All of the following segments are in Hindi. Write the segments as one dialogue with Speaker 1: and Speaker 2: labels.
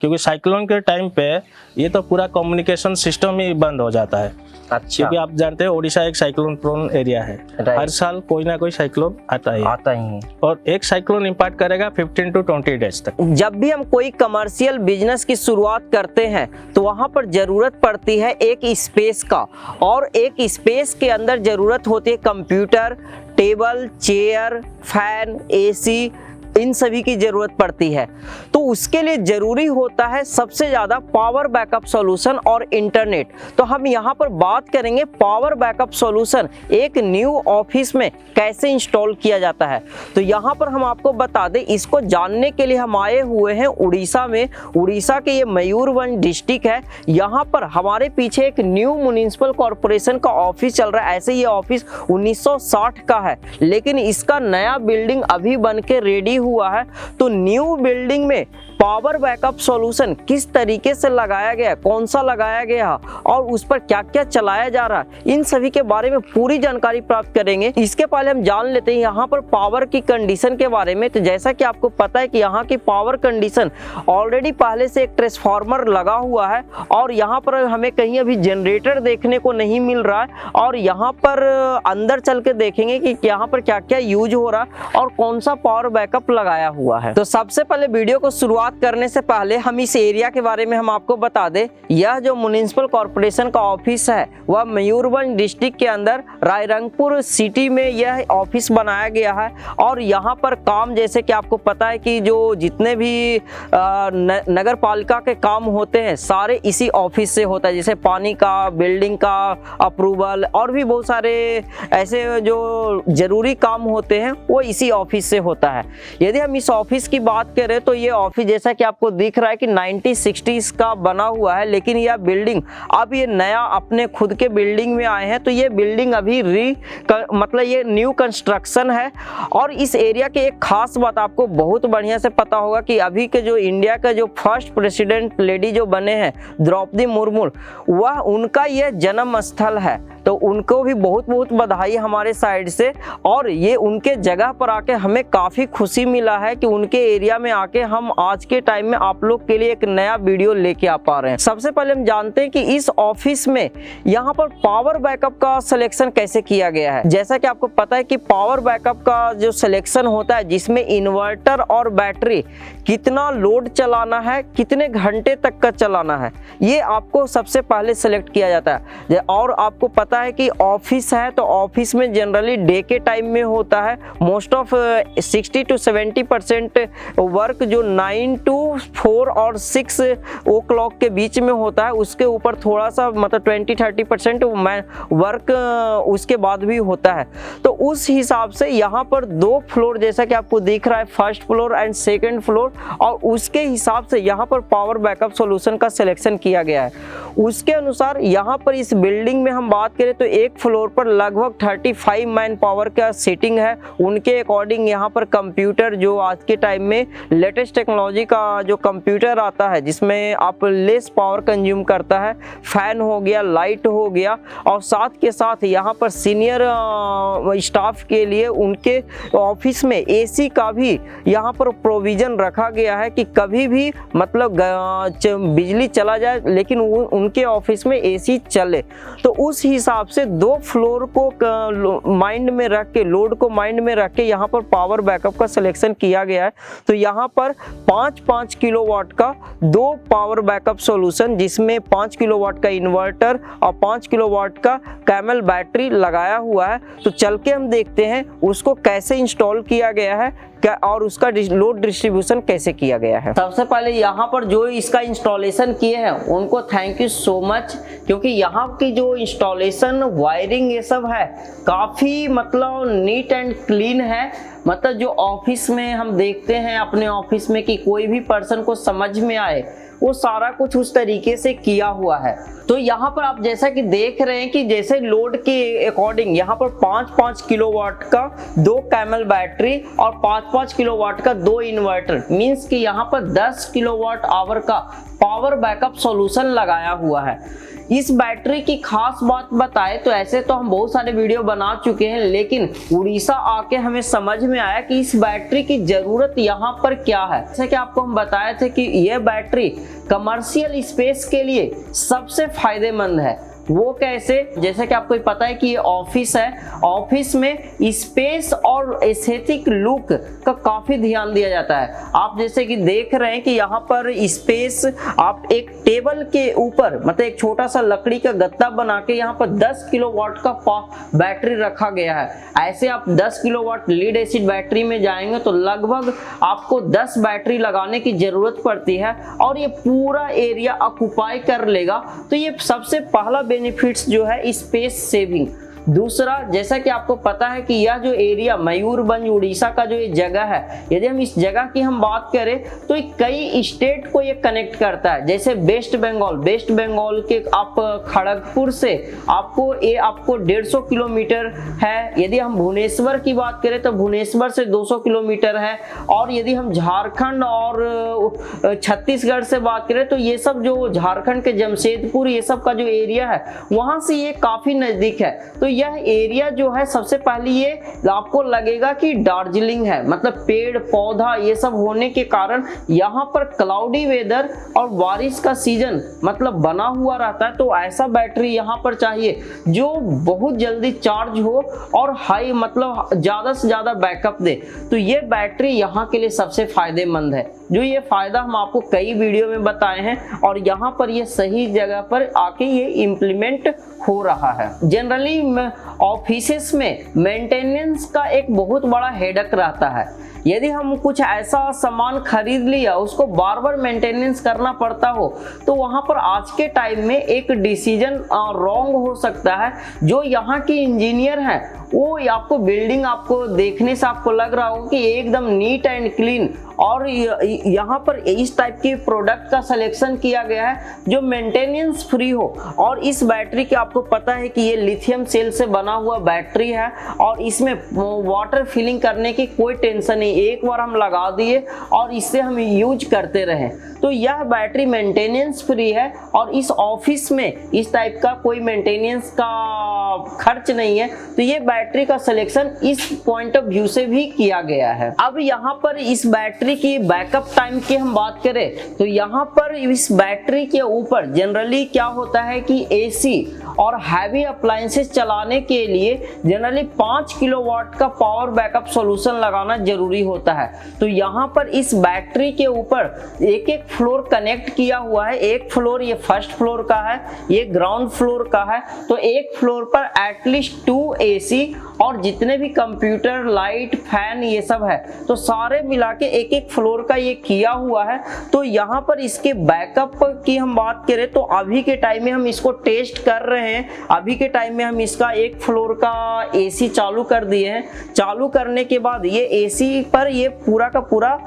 Speaker 1: क्योंकि साइक्लोन के टाइम पे ये तो पूरा कम्युनिकेशन सिस्टम ही बंद हो जाता है।
Speaker 2: अच्छा,
Speaker 1: क्योंकि आप जानते हैं ओडिशा एक साइक्लोन प्रोन एरिया है, हर साल कोई ना कोई साइक्लोन आता ही है और एक साइक्लोन इम्पैक्ट करेगा 15 to 20 डेज तक।
Speaker 2: जब भी हम कोई कमर्शियल बिजनेस की शुरुआत करते हैं तो वहां पर जरूरत पड़ती है एक स्पेस का, और एक स्पेस के अंदर जरूरत होती है computer, table, chair, fan, AC, इन सभी की जरूरत पड़ती है। तो उसके लिए जरूरी होता है सबसे ज़्यादा पावर बैकअप सॉल्यूशन और इंटरनेट। तो हम यहाँ पर बात करेंगे पावर बैकअप सॉल्यूशन एक न्यू ऑफिस में कैसे इंस्टॉल किया जाता है। तो यहाँ पर हम आपको बता दें, इसको जानने के लिए हम आए हुए हैं उड़ीसा में। उड़ीसा के ये मयूरभंज डिस्ट्रिक्ट है। यहाँ पर हमारे पीछे एक न्यू म्युनिसिपल कॉरपोरेशन का ऑफिस चल रहा है। ऐसे ये ऑफिस 1960 का है, लेकिन इसका नया बिल्डिंग अभी बन के रेडी हुआ है। तो न्यू बिल्डिंग में पावर बैकअप सॉल्यूशन किस तरीके से लगाया गया, कौन सा लगाया गया और उस पर क्या क्या चलाया जा रहा है, इन सभी के बारे में पूरी जानकारी प्राप्त करेंगे। इसके पहले हम जान लेते हैं यहाँ पर पावर की कंडीशन के बारे में। तो जैसा कि आपको पता है कि यहाँ की पावर कंडीशन ऑलरेडी पहले से एक ट्रांसफार्मर लगा हुआ है और यहाँ पर हमें कहीं अभी जनरेटर देखने को नहीं मिल रहा है। और यहाँ पर अंदर चल के देखेंगे कि यहाँ पर क्या क्या यूज हो रहा है और कौन सा पावर बैकअप लगाया हुआ है। तो सबसे पहले वीडियो को शुरुआत करने से पहले हम इस एरिया के बारे में हम आपको बता दें। यह जो म्युनिसिपल कॉर्पोरेशन का ऑफिस है वह मयूरभंज डिस्ट्रिक्ट के अंदर रायरंगपुर सिटी में यह ऑफिस बनाया गया है। और यहाँ पर काम, जैसे कि आपको पता है कि जो जितने भी नगर पालिका के काम होते हैं सारे इसी ऑफिस से होता है। जैसे पानी का, बिल्डिंग का अप्रूवल और भी बहुत सारे ऐसे जो जरूरी काम होते हैं वो इसी ऑफिस से होता है। यदि हम इस ऑफिस की बात करें तो ये ऑफिस जैसा कि आपको दिख रहा है कि 1960s का बना हुआ है, लेकिन यह बिल्डिंग अब ये नया अपने खुद के बिल्डिंग में आए हैं। तो ये बिल्डिंग अभी मतलब ये न्यू कंस्ट्रक्शन है। और इस एरिया के एक खास बात आपको बहुत बढ़िया से पता होगा कि अभी के जो इंडिया का जो फर्स्ट प्रेसिडेंट लेडी जो बने हैं द्रौपदी मुर्मू, वह उनका यह जन्म स्थल है। तो उनको भी बहुत बहुत बधाई हमारे साइड से। और ये उनके जगह पर आके हमें काफ़ी खुशी मिला है कि उनके एरिया में आके हम आज के टाइम में आप लोग के लिए एक नया वीडियो लेके आ पा रहे हैं। सबसे पहले हम जानते हैं कि इस ऑफिस में यहाँ पर पावर बैकअप का सिलेक्शन कैसे किया गया है। जैसा कि आपको पता है कि पावर बैकअप का जो सिलेक्शन होता है जिसमें इन्वर्टर और बैटरी कितना लोड चलाना है, कितने घंटे तक का चलाना है, ये आपको सबसे पहले सेलेक्ट किया जाता है। और आपको पता है कि ऑफिस है तो ऑफिस में जनरली डे के टाइम में होता है। मोस्ट ऑफ 60 to 70% वर्क जो 9 to 4 और 6 o'clock के बीच में होता है। उसके ऊपर थोड़ा सा मतलब 20-30% वर्क उसके बाद भी होता है। तो उस हिसाब से यहाँ पर 2 फ्लोर जैसा कि आपको दिख रहा है, first floor and second floor, और उसके हिसाब से यहाँ पर पावर बैकअप सॉल्यूशन का सिलेक्शन किया गया है। उसके अनुसार यहाँ पर इस बिल्डिंग में हम बात करें तो एक फ्लोर पर लगभग 35 मैन पावर का सीटिंग है। उनके अकॉर्डिंग यहाँ पर कंप्यूटर, जो आज के टाइम में लेटेस्ट टेक्नोलॉजी का जो कंप्यूटर आता है जिसमें आप लेस पावर कंज्यूम करता है, फैन हो गया, लाइट हो गया, और साथ के साथ यहाँ पर सीनियर स्टाफ के लिए उनके ऑफिस में एसी का भी यहाँ पर प्रोविज़न रखा गया है कि कभी भी मतलब बिजली चला जाए लेकिन उनके ऑफिस में एसी चले। तो उस हिसाब से 2 फ्लोर को माइंड में रख के, लोड को माइंड में रख के यहाँ पर पावर बैकअप का सिलेक्शन किया गया है। तो यहाँ पर 5-5 किलोवाट का 2 पावर बैकअप सॉल्यूशन, जिसमें 5 किलोवाट का इन्वर्टर और 5 किलोवाट का कैमल बैटरी लगाया हुआ है। तो चल के हम देखते हैं उसको कैसे इंस्टॉल किया गया है क्या और उसका लोड डिस्ट्रीब्यूशन कैसे किया गया है। सबसे पहले यहाँ पर जो इसका इंस्टॉलेशन किए हैं उनको थैंक यू सो मच, क्योंकि यहाँ की जो इंस्टॉलेशन, वायरिंग, ये सब है काफ़ी मतलब नीट एंड क्लीन है। मतलब जो ऑफिस में हम देखते हैं अपने ऑफिस में कि कोई भी पर्सन को समझ में आए, वो सारा कुछ उस तरीके से किया हुआ है। तो यहाँ पर आप जैसा कि देख रहे हैं कि जैसे लोड के अकॉर्डिंग यहाँ पर 5-5 किलोवाट का 2 कैमल बैटरी और 5-5 किलोवाट का 2 इन्वर्टर, मींस कि यहाँ पर 10 किलोवाट आवर का पावर बैकअप सॉल्यूशन लगाया हुआ है। इस बैटरी की खास बात बताए तो ऐसे तो हम बहुत सारे वीडियो बना चुके हैं, लेकिन उड़ीसा आके हमें समझ में आया कि इस बैटरी की जरूरत यहाँ पर क्या है। जैसे कि आपको हम बताए थे कि यह बैटरी कमर्शियल स्पेस के लिए सबसे फायदेमंद है। वो कैसे? जैसे कि आपको पता है कि ये ऑफिस है, ऑफिस में स्पेस और एस्थेटिक लुक का काफी ध्यान दिया जाता है। आप जैसे कि देख रहे हैं कि यहाँ पर स्पेस, आप एक टेबल के ऊपर मतलब एक छोटा सा लकड़ी का गत्ता बना के यहाँ पर 10 किलोवाट का बैटरी रखा गया है। ऐसे आप 10 किलोवाट लीड एसिड बैटरी में जाएंगे तो लगभग आपको 10 बैटरी लगाने की जरूरत पड़ती है और ये पूरा एरिया ऑक्युपाई कर लेगा। तो ये सबसे पहला बेनिफिट्स जो है स्पेस सेविंग। दूसरा, जैसा कि आपको पता है कि यह जो एरिया मयूरभंज उड़ीसा का जो ये जगह है, यदि हम इस जगह की हम बात करें तो ये कई स्टेट को ये कनेक्ट करता है। जैसे वेस्ट बंगाल के आप खड़गपुर से आपको 150 किलोमीटर है। यदि हम भुवनेश्वर की बात करें तो भुवनेश्वर से 200 किलोमीटर है। और यदि हम झारखंड और छत्तीसगढ़ से बात करें तो ये सब जो झारखंड के जमशेदपुर ये सब का जो एरिया है वहां से ये काफी नजदीक है। तो यह एरिया जो है सबसे पहले ये आपको लगेगा कि दार्जिलिंग है, मतलब पेड़ पौधा ये सब होने के कारण यहाँ पर क्लाउडी वेदर और बारिश का सीजन मतलब बना हुआ रहता है। तो ऐसा बैटरी यहाँ पर चाहिए जो बहुत जल्दी चार्ज हो और हाई मतलब ज्यादा से ज्यादा बैकअप दे। तो ये बैटरी यहाँ के लिए सबसे फायदेमंद है। जो ये फायदा हम आपको कई वीडियो में बताए हैं और यहाँ पर ये सही जगह पर आके ये इम्प्लीमेंट हो रहा है। जनरली ऑफिसेस में मेंटेनेंस का एक बहुत बड़ा हेडेक रहता है। यदि हम कुछ ऐसा सामान खरीद लिया उसको बार बार मेंटेनेंस करना पड़ता हो तो वहां पर आज के टाइम में एक डिसीजन रॉन्ग हो सकता है। जो यहाँ की इंजीनियर हैं वो आपको बिल्डिंग आपको देखने से आपको लग रहा होगा कि एकदम नीट एंड क्लीन और यहाँ पर इस टाइप के प्रोडक्ट का सिलेक्शन किया गया है जो मेंटेनेंस फ्री हो। और इस बैटरी के आपको पता है कि ये लिथियम सेल से बना हुआ बैटरी है और इसमें वाटर फिलिंग करने की कोई टेंशन नहीं। एक बार हम लगा दिए और इससे हम यूज करते रहे तो यह बैटरी मेंटेनेंस फ्री है और इस ऑफिस में इस टाइप का कोई मेंटेनेंस का खर्च नहीं है। तो ये बैटरी का सिलेक्शन इस पॉइंट ऑफ व्यू से भी किया गया है। अब यहाँ पर इस बैटरी की बैकअप टाइम की हम बात करें तो यहाँ पर इस बैटरी के ऊपर जनरली क्या होता है कि एसी और हैवी अप्लायंसेस चलाने के लिए जनरली 5 किलोवाट का पावर बैकअप सॉल्यूशन लगाना जरूरी होता है। तो यहाँ पर इस बैटरी के ऊपर एक एक फ्लोर कनेक्ट किया हुआ है। एक फ्लोर ये फर्स्ट फ्लोर का है, ये ग्राउंड फ्लोर का है। तो एक फ्लोर पर एटलीस्ट 2 एसी और जितने भी कंप्यूटर लाइट फैन ये सब है तो सारे मिला के एक एक फ्लोर का ये किया हुआ है। तो यहाँ पर इसके बैकअप की हम बात करें तो अभी के टाइम में हम इसको टेस्ट कर रहे हैं। अभी के टाइम में हम इसका एक फ्लोर का एसी चालू कर दिए हैं। चालू करने के बाद ये एसी पर ये पूरा का पूरा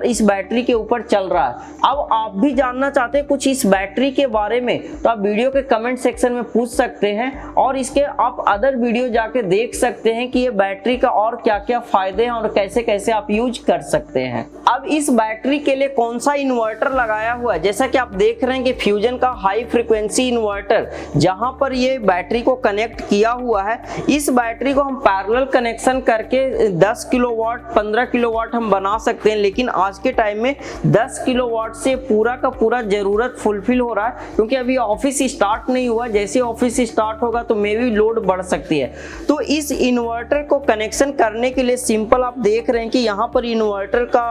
Speaker 2: इस बैटरी के ऊपर चल रहा है। अब आप भी जानना चाहते हैं कुछ इस बैटरी के बारे में तो आप वीडियो के कमेंट सेक्शन में पूछ सकते हैं और इसके आप अदर वीडियो जाके देख सकते हैं कि ये बैटरी का और क्या क्या फायदे हैं और कैसे कैसे आप यूज कर सकते हैं। अब इस बैटरी के लिए कौन सा इन्वर्टर लगाया हुआ है, जैसा कि आप देख रहे हैं कि फ्यूजन का हाई फ्रीक्वेंसी इन्वर्टर जहां पर ये बैटरी को कनेक्ट किया हुआ है। इस बैटरी को हम पैरेलल कनेक्शन करके 10 किलोवाट 15 किलोवाट हम बना सकते हैं, लेकिन आज के टाइम में 10 किलोवाट से पूरा का पूरा जरूरत फुलफिल हो रहा है क्योंकि अभी ऑफिस स्टार्ट नहीं हुआ। जैसे ऑफिस स्टार्ट होगा तो मे भी लोड बढ़ सकती है। तो इस इन्वर्टर को कनेक्शन करने के लिए सिंपल आप देख रहे हैं कि यहाँ पर इन्वर्टर का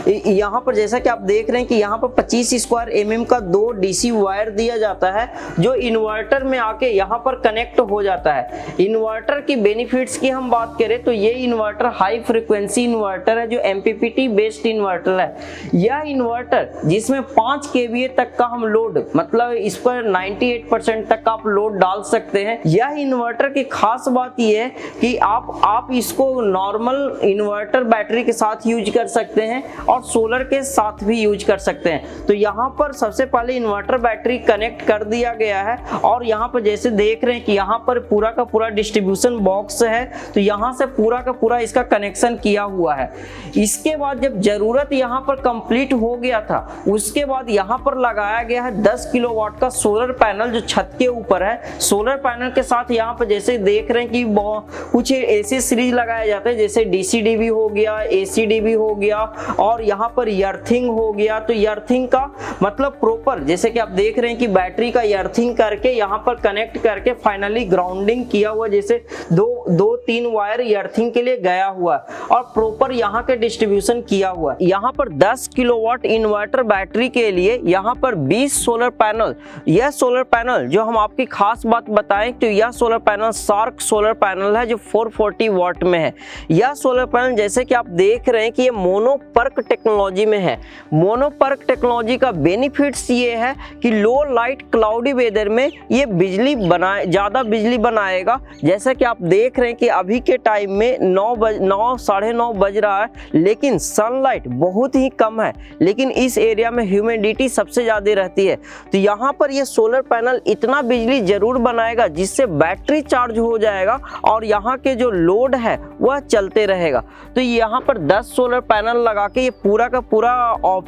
Speaker 2: यहाँ पर जैसा कि आप देख रहे हैं कि यहाँ पर 25 स्क्वायर mm का 2 डीसी वायर दिया जाता है जो इन्वर्टर में आके यहाँ पर कनेक्ट हो जाता है। इन्वर्टर की बेनिफिट्स की हम बात करें तो ये इन्वर्टर हाई फ्रीक्वेंसी इन्वर्टर है जो MPPT बेस्ड इन्वर्टर है। यह इन्वर्टर जिसमें 5 kVA तक का हम लोड मतलब इस पर 98% तक का आप लोड डाल सकते हैं। यह इन्वर्टर की खास बात यह है कि आप इसको नॉर्मल इन्वर्टर बैटरी के साथ यूज कर सकते हैं और सोलर के साथ भी यूज कर सकते हैं। तो यहाँ पर सबसे पहले इन्वर्टर बैटरी कनेक्ट कर दिया गया है और यहाँ पर जैसे देख रहे हैं कि यहाँ पर पूरा का पूरा डिस्ट्रीब्यूशन बॉक्स है तो यहाँ से पूरा का पूरा इसका कनेक्शन किया हुआ है। इसके बाद जब जरूरत यहाँ पर कंप्लीट हो गया था उसके बाद यहाँ पर लगाया गया है 10 किलोवाट का सोलर पैनल जो छत के ऊपर है। सोलर पैनल के साथ साथ यहाँ पर जैसे देख रहे हैं कि कुछ ऐसे सीरीज लगाए जाते हैं जैसे DCDB हो गया, ACDB हो गया और यहाँ पर अर्थिंग हो गया। तो अर्थिंग का मतलब प्रॉपर जैसे कि आप देख रहे हैं कि बैटरी का अर्थिंग करके यहाँ पर कनेक्ट करके फाइनली ग्राउंडिंग किया हुआ, जैसे दो तीन वायर अर्थिंग के लिए गया हुआ और प्रॉपर यहाँ के डिस्ट्रीब्यूशन किया हुआ। यहाँ पर 10 किलोवाट इन्वर्टर बैटरी के लिए यहाँ पर 20 सोलर पैनल। यह सोलर पैनल जो हम आपकी खास बात बताएं तो यह solar panel shark solar panel है जो 440 वाट में है। यह सोलर पैनल जैसे कि आप देख रहे हैं कि ये मोनोपर्क टेक्नोलॉजी में है। मोनोपर्क टेक्नोलॉजी का बेनिफिट्स ये है कि लो लाइट क्लाउडी वेदर में ये ज़्यादा बिजली बनाएगा। जैसे कि आप देख रहे हैं कि अभी के टाइम में 9 साढ़े 9 बज रहा है लेकिन सनलाइट बहुत ही कम है, लेकिन इस एरिया में ह्यूमिडिटी सबसे ज़्यादा रहती है। तो यहाँ पर ये सोलर पैनल इतना बिजली जरूर बनाएगा जिससे बैटरी चार्ज हो जाएगा और यहाँ के जो लोड है वह चलते रहेगा। तो यहाँ पर 10 सोलर पैनल लगा के ये पूरा का पूरा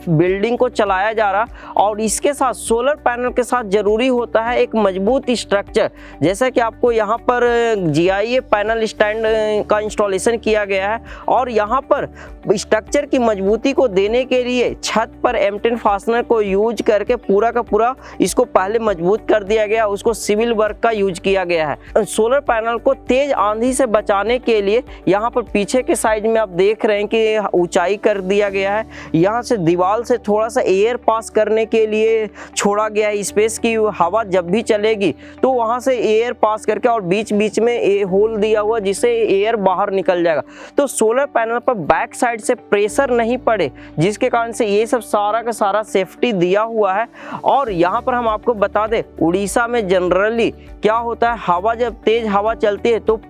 Speaker 2: बिल्डिंग को चलाया जा रहा। और इसके साथ सोलर पैनल के साथ जरूरी होता है एक मजबूत स्ट्रक्चर। जैसा कि आपको यहाँ पर GIA पैनल स्टैंड का इंस्टॉलेशन किया गया है और यहाँ पर स्ट्रक्चर की मजबूती को देने के लिए छत पर M10 फास्टनर को यूज करके पूरा का पूरा इसको पहले मजबूत कर दिया गया, उसको सिविल वर्क का यूज किया गया है। सोलर पैनल को तेज आंधी से बचाने के लिए यहाँ पर पीछे के साइड में आप देख रहे हैं कि ऊंचाई कर दिया गया है। यहाँ से दीवार से थोड़ा सा एयर पास करने के लिए छोड़ा गया है स्पेस की हवा जब भी चलेगी तो वहाँ से एयर पास करके, और बीच बीच में होल दिया हुआ जिससे एयर बाहर निकल जाएगा। तो सोलर पैनल पर बैक साइड से प्रेशर नहीं पड़े जिसके कारण से ये सब सारा का सारा सेफ्टी दिया हुआ है। और यहाँ पर हम आपको बता दें उड़ीसा में जनरली क्या होता है, हवा जब तेज हवा चलती है तो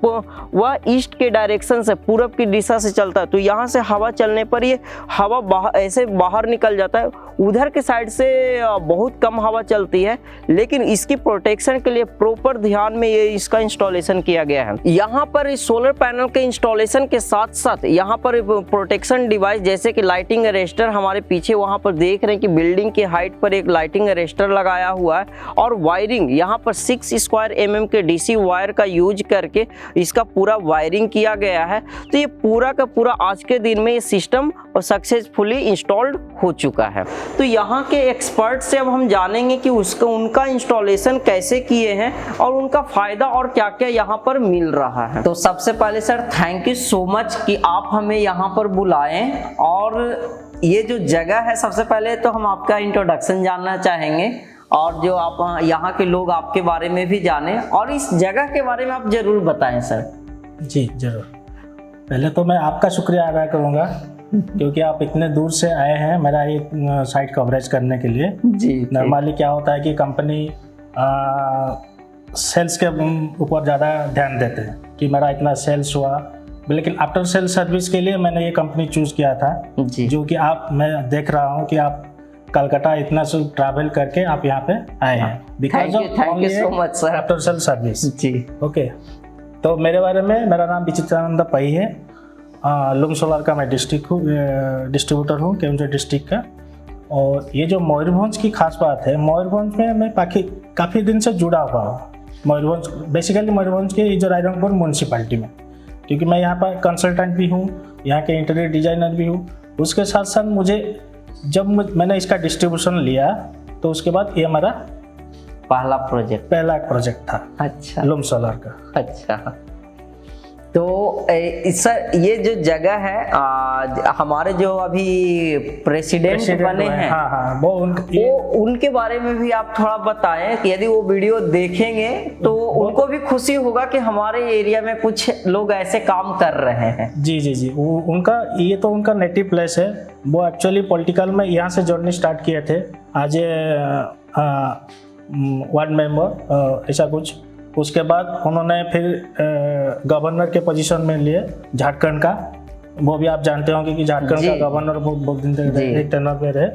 Speaker 2: वह ईस्ट के डायरेक्शन से, पूरब की दिशा से चलता है। तो यहाँ से हवा चलने पर ये हवा ऐसे बाहर निकल जाता है। उधर के साइड से बहुत कम हवा चलती है, लेकिन इसकी प्रोटेक्शन के लिए प्रॉपर ध्यान में ये इसका इंस्टॉलेशन किया गया है। यहाँ पर इस सोलर पैनल के इंस्टॉलेशन के साथ साथ यहाँ पर प्रोटेक्शन डिवाइस जैसे कि लाइटिंग अरेस्टर हमारे पीछे वहाँ पर देख रहे हैं कि बिल्डिंग की हाइट पर एक लाइटिंग अरेस्टर लगाया हुआ है। और वायरिंग यहाँ पर 6 स्क्वायर mm के DC वायर का यूज करके इसका पूरा वायरिंग किया गया है। तो ये पूरा का पूरा आज के दिन में ये सिस्टम सक्सेसफुली इंस्टॉल्ड हो चुका है। तो यहाँ के एक्सपर्ट से अब हम जानेंगे कि उनका इंस्टॉलेशन कैसे किए हैं और उनका फायदा और क्या क्या यहाँ पर मिल रहा है। तो सबसे पहले sir thank you so much कि आप हमें यहाँ पर बुलाएं। और ये जो जगह है, सबसे पहले तो हम आपका इंट्रोडक्शन जानना चाहेंगे और जो आप यहाँ के लोग आपके बारे में भी जाने और इस जगह के बारे में आप जरूर बताएं सर।
Speaker 1: जी जरूर। पहले तो मैं आपका शुक्रिया अदा करूँगा क्योंकि आप इतने दूर से आए हैं मेरा ये साइट कवरेज करने के लिए।
Speaker 2: जी
Speaker 1: नॉर्मली क्या होता है कि कंपनी सेल्स के ऊपर ज़्यादा ध्यान देते हैं कि मेरा इतना सेल्स हुआ, लेकिन आफ्टर सेल सर्विस के लिए मैंने ये कंपनी चूज़ किया था। जो कि मैं देख रहा हूँ कि आप कलकत्ता इतना ट्रैवल करके आप यहाँ पे आए हैं because of after sale service.
Speaker 2: जी
Speaker 1: ओके। तो मेरे बारे में, मेरा नाम विचित्रानंद पई है। लूम सोलर का मैं डिस्ट्रीब्यूटर हूँ केवंझर डिस्ट्रिक्ट का। और ये जो मयूरभंज की खास बात है, मयूरभंज में मैं काफ़ी दिन से जुड़ा हुआ हूँ। मयूरभंज बेसिकली मयूरभंज के जो रायरंगपुर म्यूनसिपैलिटी में, क्योंकि मैं यहाँ पर कंसल्टेंट भी हूँ, यहाँ के इंटीरियर डिजाइनर भी हूँ। उसके साथ साथ मुझे जब मैंने इसका डिस्ट्रीब्यूशन लिया तो उसके बाद ये हमारा
Speaker 2: पहला प्रोजेक्ट था। अच्छा,
Speaker 1: लूम सोलर का।
Speaker 2: अच्छा, तो सर ये जो जगह है हमारे जो अभी प्रेसिडेंट बने हैं,
Speaker 1: हाँ,
Speaker 2: वो उनके बारे में भी आप थोड़ा बताएं कि यदि वो वीडियो देखेंगे तो उनको भी खुशी होगा कि हमारे एरिया में कुछ लोग ऐसे काम कर रहे हैं।
Speaker 1: जी उनका ये तो उनका नेटिव प्लेस है। वो एक्चुअली पॉलिटिकल में यहाँ से जर्नी स्टार्ट किए थे आज वार्ड मेंबर ऐसा कुछ। उसके बाद उन्होंने फिर गवर्नर के पोजीशन में लिए झारखंड का। वो भी आप जानते होंगे कि झारखंड का गवर्नर बहुत दिन तक एक टर्नर पे रहे।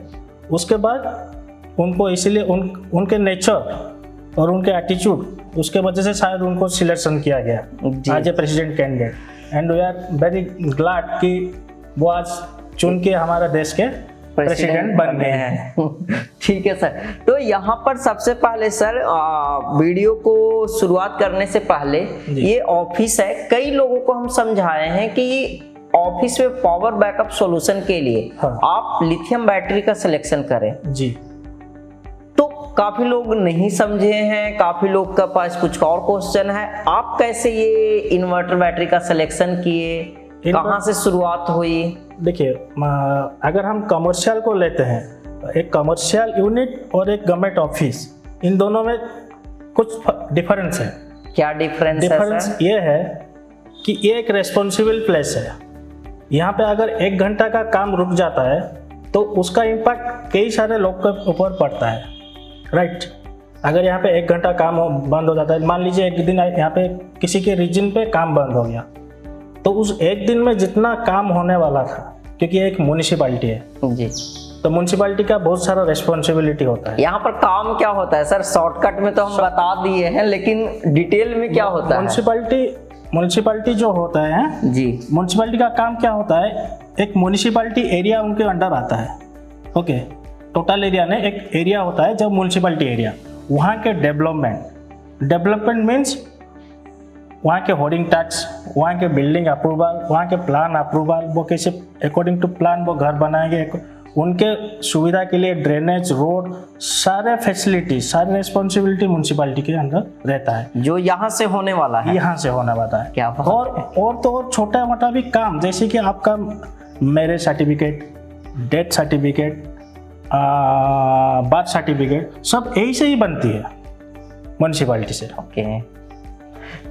Speaker 1: उसके बाद उनको इसीलिए उनके नेचर और उनके एटीट्यूड, उसके वजह से शायद उनको सिलेक्शन किया गया as a president candidate. And we are very glad कि वो आज चुन के हमारे देश के प्रेसिडेंट बन गए हैं।
Speaker 2: ठीक है सर। तो यहाँ पर सबसे पहले सर वीडियो को शुरुआत करने से पहले ये ऑफिस है, कई लोगों को हम समझाए हैं कि ऑफिस में पावर बैकअप सॉल्यूशन के लिए आप लिथियम बैटरी का सिलेक्शन करें
Speaker 1: जी।
Speaker 2: तो काफी लोग नहीं समझे हैं, काफी लोग के पास कुछ और क्वेश्चन है। आप कैसे ये इन्वर्टर बैटरी का सिलेक्शन किए, कहाँ से शुरुआत हुई?
Speaker 1: देखिए, अगर हम कमर्शियल को लेते हैं, एक कमर्शियल यूनिट और एक गवर्नमेंट ऑफिस, इन दोनों में कुछ डिफरेंस है।
Speaker 2: क्या डिफरेंस है सर?
Speaker 1: डिफरेंस ये है कि ये एक रेस्पॉन्सिबल प्लेस है। यहाँ पे अगर 1 घंटा का काम रुक जाता है तो उसका इम्पैक्ट कई सारे लोग के ऊपर पड़ता है, राइट। अगर यहाँ पे 1 घंटा काम बंद हो जाता है, मान लीजिए एक दिन यहाँ पे किसी के रीजन पे काम बंद हो गया, तो उस एक दिन में जितना काम होने वाला था, क्योंकि ये एक म्युनिसिपैलिटी है
Speaker 2: जी,
Speaker 1: तो म्युनिसिपैलिटी का बहुत सारा रेस्पॉन्सिबिलिटी होता है।
Speaker 2: यहाँ पर काम क्या होता है सर? शॉर्टकट में तो हम बता दिए हैं, लेकिन डिटेल में क्या होता है? म्युनिसिपैलिटी जो होता है जी,
Speaker 1: म्युनिसिपैलिटी का काम क्या होता है, एक म्युनिसिपैलिटी एरिया उनके अंडर आता है। ओके, टोटल एरिया में एक एरिया होता है जब म्युनिसिपैलिटी एरिया, वहाँ के डेवलपमेंट मीन्स वहाँ के होर्डिंग टैक्स, वहाँ के बिल्डिंग अप्रूवल, वहाँ के प्लान अप्रूवल, वो कैसे अकॉर्डिंग टू प्लान वो घर बनाएंगे, उनके सुविधा के लिए ड्रेनेज, रोड, सारे फैसिलिटी, सारी रिस्पॉन्सिबिलिटी म्युनिसिपैलिटी के अंदर रहता है,
Speaker 2: जो यहाँ से होने वाला है।
Speaker 1: यहाँ से होने वाला है।
Speaker 2: क्या बात है।
Speaker 1: और तो और छोटा मोटा भी काम, जैसे कि आपका marriage certificate, death certificate, birth certificate, सब यही से ही बनती है म्युनिसिपैलिटी से।
Speaker 2: ओके,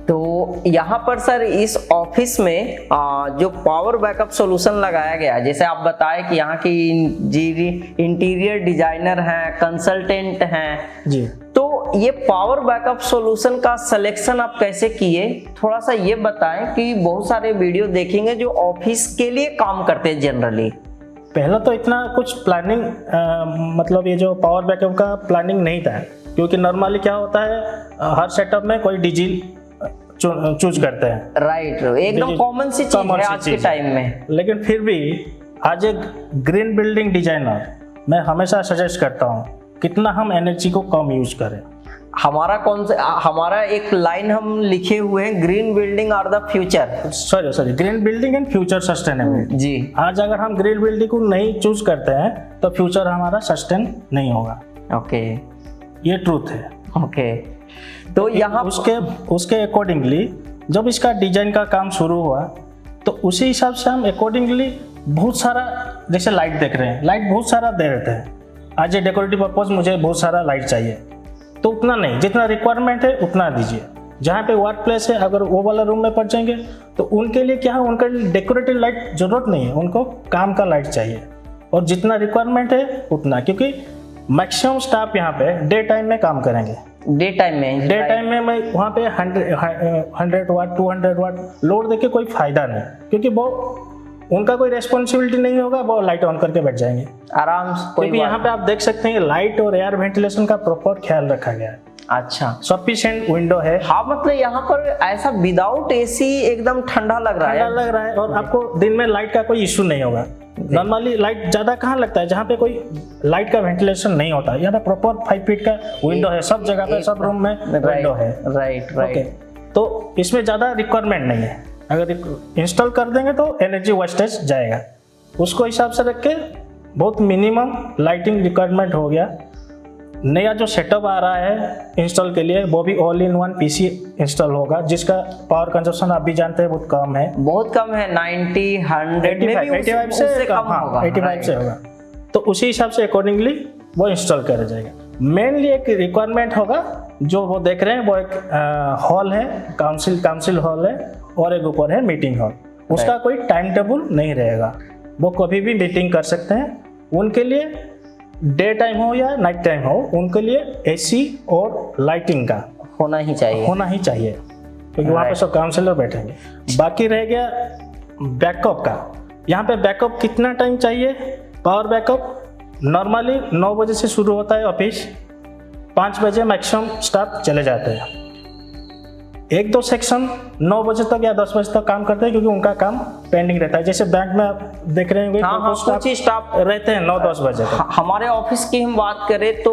Speaker 2: तो यहाँ पर सर इस ऑफिस में जो पावर बैकअप सॉल्यूशन लगाया गया है, जैसे आप बताएं कि यहाँ की इंटीरियर डिजाइनर हैं, कंसल्टेंट हैं
Speaker 1: जी,
Speaker 2: तो ये पावर बैकअप सॉल्यूशन का सिलेक्शन आप कैसे किए, थोड़ा सा ये बताएं कि बहुत सारे वीडियो देखेंगे जो ऑफिस के लिए काम करते हैं जनरली।
Speaker 1: पहले तो इतना कुछ प्लानिंग, मतलब ये जो पावर बैकअप का प्लानिंग नहीं था, क्योंकि नॉर्मली क्या होता है, हर सेटअप में कोई डीजी चूज करते हैं,
Speaker 2: राइट, एकदम कॉमन सी चीज है आज के टाइम में।
Speaker 1: लेकिन फिर भी आज एक ग्रीन बिल्डिंग डिजाइनर मैं हमेशा सजेस्ट करता हूँ कितना हम एनर्जी को कम यूज करें।
Speaker 2: हमारा एक लाइन हम लिखे हुए हैं, green building are the future.
Speaker 1: Sorry, green building and future sustainability.
Speaker 2: जी,
Speaker 1: आज अगर हम ग्रीन बिल्डिंग को नहीं चूज करते हैं तो फ्यूचर हमारा सस्टेन नहीं होगा।
Speaker 2: ओके,
Speaker 1: ये ट्रूथ है।
Speaker 2: ओके, तो यहाँ
Speaker 1: उसके अकॉर्डिंगली जब इसका डिजाइन का काम शुरू हुआ तो उसी हिसाब से हम अकॉर्डिंगली बहुत सारा, जैसे लाइट देख रहे हैं, लाइट बहुत सारा दे रहे थे। आज ये डेकोरेटिव पर्पज मुझे बहुत सारा लाइट चाहिए, तो उतना नहीं, जितना रिक्वायरमेंट है उतना दीजिए। जहाँ पे वर्क प्लेस है, अगर वो वाला रूम में पड़ जाएंगे तो उनके लिए क्या है, उनका डेकोरेटिव लाइट जरूरत नहीं है, उनको काम का लाइट चाहिए, और जितना रिक्वायरमेंट है उतना, क्योंकि मैक्सिमम स्टाफ यहाँ पे डे टाइम में काम करेंगे।
Speaker 2: डे टाइम में
Speaker 1: मैं वहाँ पे 100 वाट 200 वाट लोड देके कोई फायदा नहीं, क्योंकि वो उनका कोई रेस्पॉन्सिबिलिटी नहीं होगा, वो लाइट ऑन करके बैठ जाएंगे
Speaker 2: आराम से।
Speaker 1: क्योंकि यहाँ पे आप देख सकते हैं लाइट और एयर वेंटिलेशन का प्रॉपर ख्याल रखा गया है।
Speaker 2: अच्छा,
Speaker 1: सफिशिएंट विंडो है।
Speaker 2: हाँ, मतलब यहाँ पर ऐसा विदाउट एसी एकदम ठंडा लग रहा है
Speaker 1: और आपको दिन में लाइट का कोई इश्यू नहीं होगा। नॉर्मली लाइट ज्यादा कहाँ लगता है, जहाँ पे कोई लाइट का वेंटिलेशन नहीं होता। यहाँ पे प्रॉपर 5 फीट का विंडो है, सब जगह पे, सब रूम में विंडो है।
Speaker 2: राइट।
Speaker 1: तो इसमें ज्यादा रिक्वायरमेंट नहीं है। अगर इंस्टॉल कर देंगे तो एनर्जी वेस्टेज जाएगा, उसको हिसाब से रख के बहुत मिनिमम लाइटिंग रिक्वायरमेंट हो गया। नया जो सेटअप आ रहा है इंस्टॉल के लिए, वो भी all in one PC install होगा, जिसका पावर कंजप्शन आप भी जानते हैं बहुत कम है,
Speaker 2: 90 100
Speaker 1: 85 से कम होगा, 85 से होगा। तो उसी हिसाब से अकॉर्डिंगली वो इंस्टॉल किया जाएगा। मेनली एक रिक्वायरमेंट होगा, जो वो देख रहे हैं, वो एक हॉल है, काउंसिल हॉल है, और एक ऊपर है मीटिंग हॉल। उसका कोई टाइम टेबल नहीं रहेगा, वो कभी भी मीटिंग कर सकते हैं। उनके लिए डे टाइम हो या नाइट टाइम हो, उनके लिए एसी और लाइटिंग का
Speaker 2: होना ही चाहिए,
Speaker 1: क्योंकि वहाँ पे सब काउंसलर बैठेंगे। बाकी रह गया बैकअप का। यहाँ पे बैकअप कितना टाइम चाहिए? पावर बैकअप नॉर्मली 9 बजे से शुरू होता है ऑफिस, 5 बजे मैक्सिमम स्टाफ चले जाते हैं। एक दो सेक्शन 9 बजे तक या 10 बजे तक काम करते हैं, क्योंकि उनका काम पेंडिंग रहता है। जैसे बैंक में आप देख रहे होंगे,
Speaker 2: हाँ, कुछ स्टाफ
Speaker 1: रहते हैं 9-10 बजे तक।
Speaker 2: हमारे ऑफिस की हम बात करें तो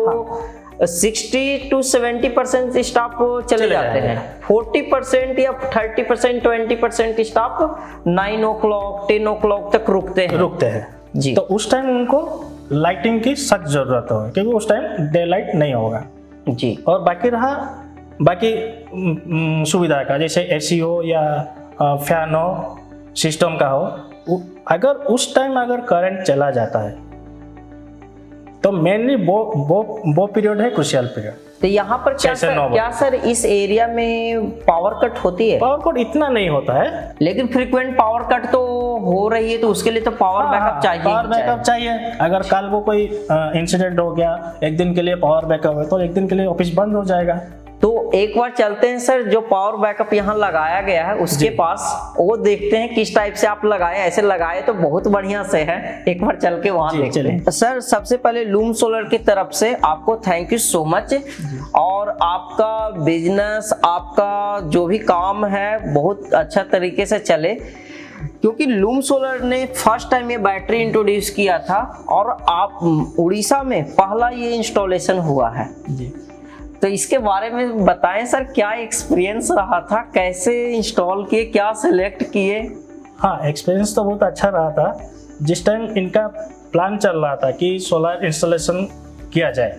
Speaker 2: 60 to 70% स्टाफ चले जाते हैं, 40% या 30% 20% स्टाफ 9 o'clock 10 o'clock तक रुकते हैं जी।
Speaker 1: तो उस टाइम उनको लाइटिंग की सख्त जरूरत हो, क्योंकि उस टाइम डे लाइट नहीं होगा
Speaker 2: जी।
Speaker 1: और बाकी सुविधा का, जैसे एसी हो या फैन हो, सिस्टम का हो, अगर उस टाइम अगर करंट चला जाता है तो मेनली वो पीरियड है क्रूशियल पीरियड।
Speaker 2: तो यहाँ पर क्या सर इस एरिया में पावर कट होती है?
Speaker 1: पावर कट इतना नहीं होता है,
Speaker 2: लेकिन फ्रीक्वेंट पावर कट तो हो रही है, तो उसके लिए तो पावर बैकअप चाहिए।
Speaker 1: पावर बैकअप चाहिए। अगर कल को कोई इंसिडेंट हो गया, एक दिन के लिए पावर बैकअप है, तो एक दिन के लिए ऑफिस बंद हो जाएगा।
Speaker 2: तो एक बार चलते हैं सर, जो पावर बैकअप यहाँ लगाया गया है उसके पास, वो देखते हैं किस टाइप से आप लगाए। ऐसे लगाए तो बहुत बढ़िया से है, एक बार चल के वहाँ देखते हैं। सर सबसे पहले लूम सोलर की तरफ से आपको थैंक यू सो मच, और आपका बिजनेस, आपका जो भी काम है बहुत अच्छा तरीके से चले, क्योंकि लूम सोलर ने फर्स्ट टाइम ये बैटरी इंट्रोड्यूस किया था और आप उड़ीसा में पहला ये इंस्टॉलेशन हुआ है
Speaker 1: जी।
Speaker 2: तो इसके बारे में बताएं सर, क्या एक्सपीरियंस रहा था, कैसे इंस्टॉल किए, क्या सिलेक्ट किए?
Speaker 1: हाँ, एक्सपीरियंस तो बहुत अच्छा रहा था। जिस टाइम इनका प्लान चल रहा था कि सोलर इंस्टॉलेशन किया जाए,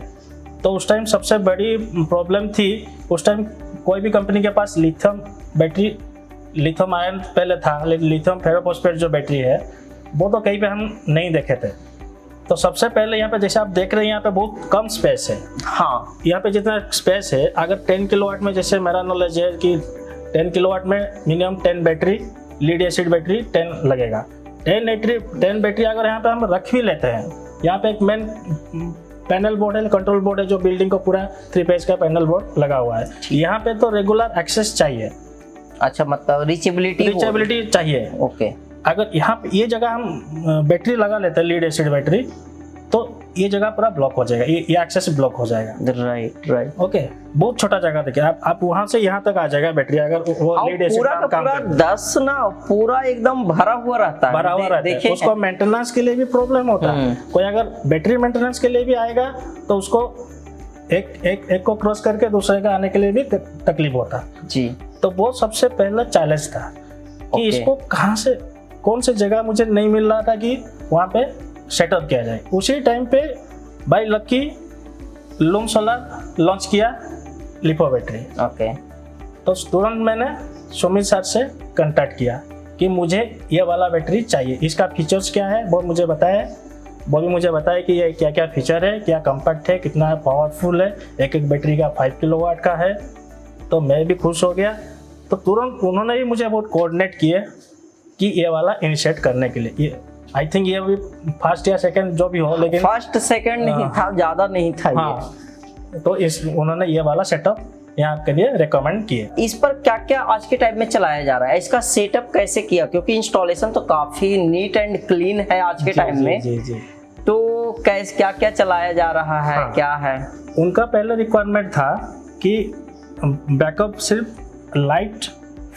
Speaker 1: तो उस टाइम सबसे बड़ी प्रॉब्लम थी, उस टाइम कोई भी कंपनी के पास लिथियम बैटरी, लिथियम आयन पहले था, लिथियम फेरोफॉस्फेट जो बैटरी है वो तो कहीं पे हम नहीं देखे थे। तो सबसे पहले यहाँ पे जैसे आप देख रहे हैं, यहाँ पे बहुत कम स्पेस है।
Speaker 2: हाँ,
Speaker 1: यहाँ पे जितना स्पेस है, अगर 10 किलोवाट में, जैसे मेरा नॉलेज है कि 10 किलोवाट में minimum 10 battery, lead acid battery 10 लगेगा। 10 बैटरी अगर यहाँ पे हम रख भी लेते हैं, यहाँ पे एक मेन पैनल बोर्ड है, कंट्रोल बोर्ड है, जो बिल्डिंग को पूरा 3 फेज का पैनल बोर्ड लगा हुआ है। यहाँ पे तो रेगुलर एक्सेस चाहिए।
Speaker 2: अच्छा, मतलब रीचेबिलिटी
Speaker 1: चाहिए।
Speaker 2: ओके।
Speaker 1: अगर यहाँ पे ये जगह हम बैटरी लगा लेते हैं, लीड एसिड बैटरी, तो ये जगह पूरा ब्लॉक हो जाएगा, ये एक्सेस ब्लॉक हो जाएगा।
Speaker 2: राइट।
Speaker 1: ओके, बहुत छोटा जगह देखिए आप वहां से यहाँ तक आ जाएगा बैटरी, अगर वो लीड एसिड
Speaker 2: पूरा
Speaker 1: काम
Speaker 2: पूरा 10 ना पूरा एकदम भरा हुआ रहता है।
Speaker 1: उसको मेंटेनेंस के लिए भी प्रॉब्लम होता है। कोई अगर बैटरी मेंटेनेंस के लिए भी आएगा तो उसको एक को क्रॉस करके दूसरे का आने के लिए भी तकलीफ होता
Speaker 2: जी।
Speaker 1: तो वो सबसे पहला चैलेंज था कि इसको कहाँ से, कौन सी जगह मुझे नहीं मिल रहा था कि वहाँ पे सेटअप किया जाए। उसी टाइम पे by lucky Loom Solar launch किया लिपो बैटरी।
Speaker 2: ओके।
Speaker 1: तो तुरंत मैंने सुमित सर से कांटेक्ट किया कि मुझे ये वाला बैटरी चाहिए, इसका फीचर्स क्या है वो मुझे बताया। वो भी मुझे बताया कि ये क्या क्या फीचर है, क्या कम्पैक्ट है, कितना पावरफुल है, एक बैटरी का 5 किलोवाट का है। तो मैं भी खुश हो गया। तो तुरंत उन्होंने भी मुझे बहुत कोऑर्डिनेट किए कि ये वाला इनिशिएट करने के लिए। ये आई थिंक ये भी फर्स्ट या सेकंड जो भी हो, लेकिन
Speaker 2: फर्स्ट सेकंड नहीं था, ज़्यादा नहीं था।
Speaker 1: हाँ, तो उन्होंने ये वाला सेटअप यहाँ के लिए रेकमेंड किए।
Speaker 2: इस पर क्या क्या आज के टाइम में चलाया जा रहा है, इसका सेटअप कैसे किया, क्योंकि इंस्टॉलेशन तो काफ़ी नीट एंड क्लीन है आज के टाइम में।
Speaker 1: जी।
Speaker 2: तो कैसे क्या क्या चलाया जा रहा है?
Speaker 1: हाँ,
Speaker 2: क्या है
Speaker 1: उनका पहले रिक्वायरमेंट था कि बैकअप सिर्फ लाइट,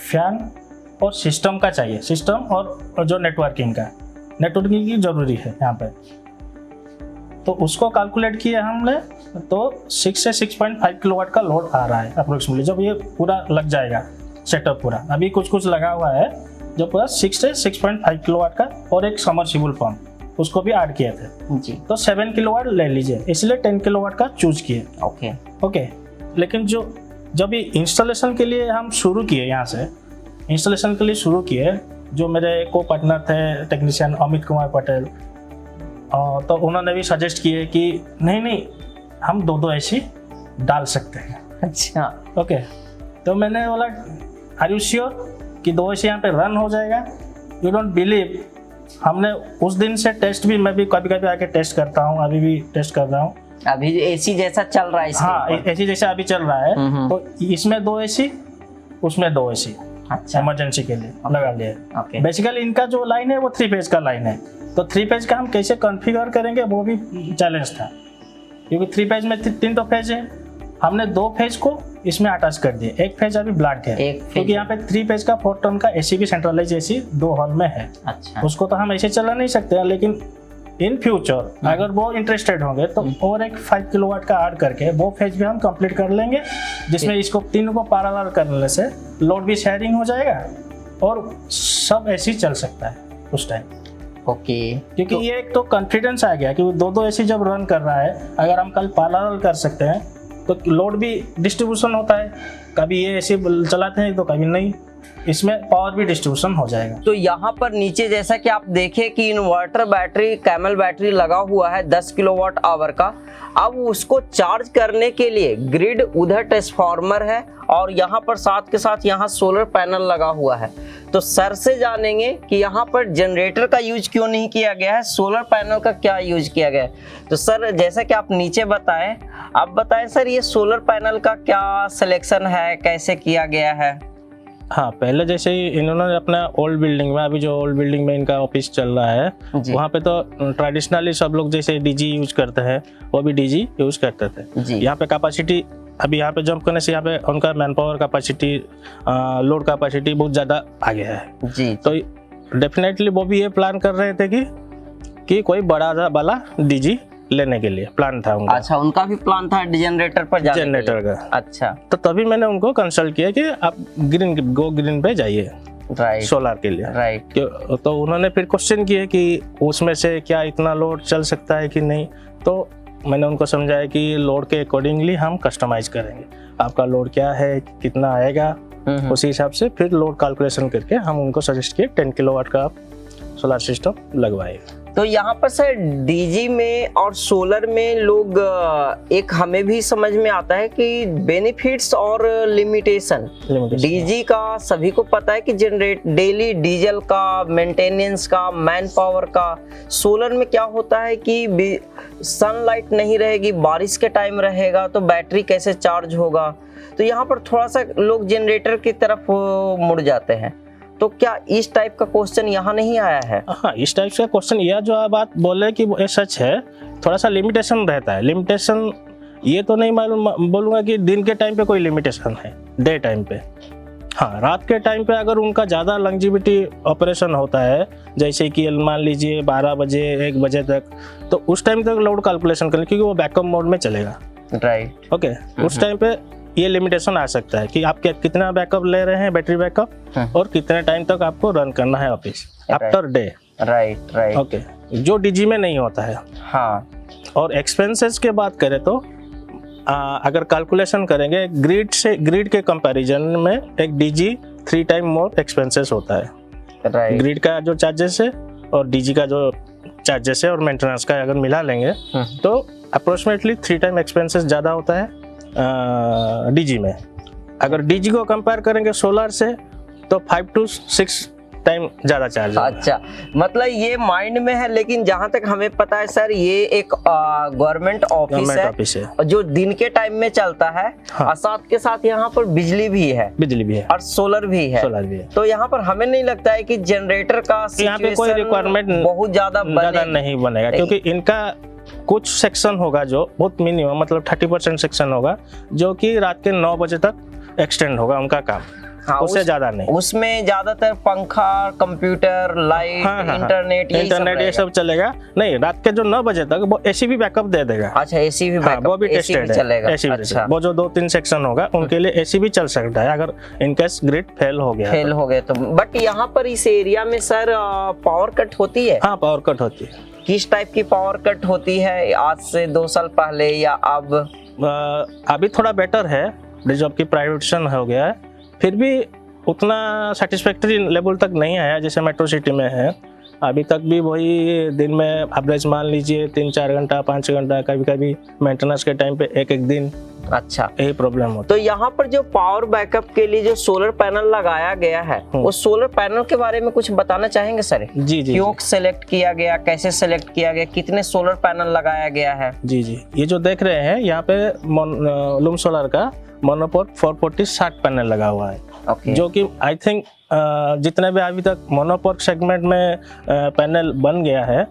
Speaker 1: फैन और सिस्टम का चाहिए, सिस्टम और जो नेटवर्किंग की ज़रूरी है यहाँ पे। तो उसको कैलकुलेट किया हमने, तो 6 से 6.5 किलोवाट का लोड आ रहा है अप्रोक्सीमेटली, जब ये पूरा लग जाएगा सेटअप पूरा। अभी कुछ लगा हुआ है जो पूरा 6 से 6.5 किलोवाट का, और एक समर्सिबल पंप उसको भी ऐड किए थे
Speaker 2: जी।
Speaker 1: तो 7 किलोवाट ले लीजिए, इसलिए 10 किलोवाट का चूज किए। ओके। लेकिन जब ये इंस्टॉलेशन के लिए हम शुरू किए, यहाँ से इंस्टॉलेशन के लिए शुरू किए, जो मेरे को पार्टनर थे टेक्नीशियन अमित कुमार पटेल, तो उन्होंने भी सजेस्ट किए कि नहीं हम दो एसी डाल सकते हैं।
Speaker 2: अच्छा।
Speaker 1: ओके। तो मैंने बोला आर यू श्योर कि 2 एसी यहाँ पे रन हो जाएगा? यू डोंट बिलीव, हमने उस दिन से टेस्ट भी, मैं भी कभी आके टेस्ट करता हूँ, अभी भी टेस्ट कर रहा हूँ।
Speaker 2: अभी एसी जैसा चल रहा है?
Speaker 1: हाँ, एसी जैसा अभी चल रहा है। तो इसमें 2 एसी, उसमें 2 एसी इमरजेंसी के लिए लगा लिए। बेसिकली इनका जो लाइन है वो 3 फेज का लाइन है, तो 3 फेज का हम कैसे कॉन्फ़िगर करेंगे वो भी चैलेंज था, क्योंकि 3 फेज में 3 तो फेज है, हमने 2 फेज को इसमें अटैच कर दिए, एक फेज अभी ब्लैंक है
Speaker 2: एक फेज
Speaker 1: क्योंकि यहाँ पे 3 फेज का 4 टन का एसी भी सेंट्रलाइज एसी 2 हॉल में है।
Speaker 2: अच्छा।
Speaker 1: उसको तो हम ऐसे चला नहीं सकते हैं, लेकिन इन फ्यूचर अगर वो इंटरेस्टेड होंगे तो और एक 5 किलोवाट का ऐड करके वो फेज भी हम कंप्लीट कर लेंगे, जिसमें इसको तीनों को पैरेलल करने से लोड भी शेयरिंग हो जाएगा और सब एसी चल सकता है उस टाइम।
Speaker 2: ओके।
Speaker 1: क्योंकि ये एक तो कॉन्फिडेंस आ गया कि वो 2 एसी जब रन कर रहा है, अगर हम कल पैरेलल कर सकते हैं तो लोड भी डिस्ट्रीब्यूशन होता है, कभी ये एसी चलाते हैं तो कभी नहीं, इसमें पावर भी डिस्ट्रीब्यूशन हो जाएगा।
Speaker 2: तो यहाँ पर नीचे जैसा कि आप देखें कि इन्वर्टर बैटरी, कैमल बैटरी लगा हुआ है 10 किलोवाट आवर का। अब उसको चार्ज करने के लिए ग्रिड उधर ट्रांसफार्मर है और यहाँ पर साथ के साथ यहाँ सोलर पैनल लगा हुआ है। तो सर से जानेंगे कि यहाँ पर जनरेटर का यूज क्यों नहीं किया गया है, सोलर पैनल का क्या यूज किया गया है। तो सर जैसा कि आप नीचे बताएं, आप बताएं सर ये सोलर पैनल का क्या सिलेक्शन है, कैसे किया गया है।
Speaker 1: हाँ, पहले जैसे ही इन्होंने अपना ओल्ड बिल्डिंग में, अभी जो ओल्ड बिल्डिंग में इनका ऑफिस चल रहा है, वहाँ पे तो ट्रेडिशनली सब लोग जैसे डीजी यूज करते हैं, वो भी डीजी यूज करते थे। यहाँ पे कैपेसिटी, अभी यहाँ पे जंप करने से यहाँ पे उनका man power capacity, load capacity बहुत ज़्यादा आ गया है
Speaker 2: जी।
Speaker 1: तो डेफिनेटली वो भी ये प्लान कर रहे थे कि कोई बड़ा वाला डीजी लेने के लिए प्लान था उनका।
Speaker 2: अच्छा, उनका भी प्लान था जनरेटर पर जाने
Speaker 1: जनरेटर का।
Speaker 2: अच्छा,
Speaker 1: तो तभी मैंने उनको कंसल्ट किया कि आप गो ग्रीन पे जाइए,
Speaker 2: राइट,
Speaker 1: सोलर के लिए।
Speaker 2: राइट।
Speaker 1: तो उन्होंने फिर क्वेश्चन किए कि उसमें से क्या इतना लोड चल सकता है कि नहीं। तो मैंने उनको समझाया कि लोड के अकॉर्डिंगली हम कस्टमाइज करेंगे, आपका लोड क्या है, कितना आएगा, उसी हिसाब से फिर लोड कैलकुलेशन करके हम उनको सजेस्ट किए 10 किलोवाट का आप सोलर सिस्टम लगवाइए।
Speaker 2: तो यहाँ पर सर डीजी में और सोलर में लोग, एक हमें भी समझ में आता है कि बेनिफिट्स और लिमिटेशन। डीजी का सभी को पता है कि जनरेट डेली डीजल का, मेंटेनेंस का, मैन पावर का। सोलर में क्या होता है कि सनलाइट नहीं रहेगी, बारिश के टाइम रहेगा तो बैटरी कैसे चार्ज होगा। तो यहाँ पर थोड़ा सा लोग जनरेटर की तरफ मुड़ जाते हैं। तो क्या इस टाइप का क्वेश्चन यहाँ नहीं आया है?
Speaker 1: हाँ, इस टाइप का क्वेश्चन, यह जो आप बात बोले कि वो सच है, थोड़ा सा लिमिटेशन रहता है। लिमिटेशन ये तो नहीं मालूम बोलूँगा कि दिन के टाइम पे कोई लिमिटेशन है, डे टाइम पे। हाँ, रात के टाइम पे अगर उनका ज़्यादा लॉन्जिविटी ऑपरेशन होता है, जैसे कि मान लीजिए 12 बजे 1 बजे तक, तो उस टाइम तक लोड कैलकुलेशन करें क्योंकि वो बैकअप मोड में चलेगा।
Speaker 2: राइट।
Speaker 1: ओके, उस टाइम पे ये लिमिटेशन आ सकता है कि आप कितना बैकअप ले रहे हैं, बैटरी बैकअप, और कितने टाइम तक आपको रन करना है office after day.
Speaker 2: Right, right.
Speaker 1: Okay, जो डीजी में नहीं होता है।
Speaker 2: हाँ।
Speaker 1: और एक्सपेंसेस के बात करें तो अगर कैलकुलेशन करेंगे ग्रिड के कंपैरिजन में एक डीजी 3 टाइम मोर एक्सपेंसेस होता है।
Speaker 2: राइट।
Speaker 1: ग्रिड का जो चार्जेस है और डीजी का जो चार्जेस है और मेंटेनेंस का अगर मिला लेंगे तो अप्रोक्सीमेटली 3 टाइम एक्सपेंसेस ज़्यादा होता है डीजी में। अगर डीजी को कंपेयर करेंगे सोलर से तो 5 to 6 टाइम ज़्यादा चार्ज।
Speaker 2: अच्छा, मतलब ये माइंड में है, लेकिन जहाँ तक हमें पता है सर, ये एक गवर्नमेंट ऑफिस है जो दिन के टाइम में चलता है। हाँ। और साथ के साथ यहाँ पर बिजली भी है और सोलर भी है। तो यहाँ पर हमें नहीं लगता है कि जनरेटर का
Speaker 1: यहाँ पे कोई रिक्वायरमेंट
Speaker 2: बहुत ज्यादा
Speaker 1: नहीं बनेगा, क्योंकि इनका कुछ सेक्शन होगा जो बहुत मिनिमम, मतलब 30% सेक्शन होगा जो कि रात के 9 बजे तक एक्सटेंड होगा उनका काम। हाँ, उससे ज्यादा नहीं। उसमें
Speaker 2: ज्यादातर पंखा, कंप्यूटर, लाइट, इंटरनेट
Speaker 1: ये सब चलेगा। नहीं, रात के जो 9 बजे तक वो एसी भी बैकअप दे देगा।
Speaker 2: अच्छा, एसी भी बैकअप,
Speaker 1: वो भी टेस्टेड है। एसी अच्छा। वो जो 2-3 सेक्शन होगा उनके लिए एसी भी चल सकता है अगर इनकेस ग्रिड फेल हो गया तो।
Speaker 2: बट यहाँ पर इस एरिया में सर पावर कट होती है?
Speaker 1: हाँ, पावर कट होती है।
Speaker 2: किस टाइप की पावर कट होती है, आज से 2 साल पहले या अब?
Speaker 1: अभी थोड़ा बेटर है, जब की प्राइवेटाइजेशन हो गया है, फिर भी उतना सेटिस्फैक्टरी लेवल तक नहीं आया जैसे मेट्रो सिटी में है। अभी तक भी वही दिन में एवरेज मान लीजिए 3-4 घंटा, 5 घंटा, कभी कभी मेंटेनेंस के टाइम पे 1-1 दिन।
Speaker 2: अच्छा,
Speaker 1: यही प्रॉब्लम होता।
Speaker 2: तो यहाँ पर जो पावर बैकअप के लिए जो सोलर पैनल लगाया गया है, उस सोलर पैनल के बारे में कुछ बताना चाहेंगे सर?
Speaker 1: जी।
Speaker 2: क्यों सेलेक्ट किया गया, कैसे सेलेक्ट किया गया, कितने सोलर पैनल लगाया गया है?
Speaker 1: जी, ये जो देख रहे हैं यहाँ पे लूम सोलर का मोनोपोर्ट 440 60 पैनल लगा हुआ है।
Speaker 2: Okay.
Speaker 1: जो कि आई थिंक जितने भी अभी तक मोनोपोर्ट सेगमेंट में पैनल बन गया है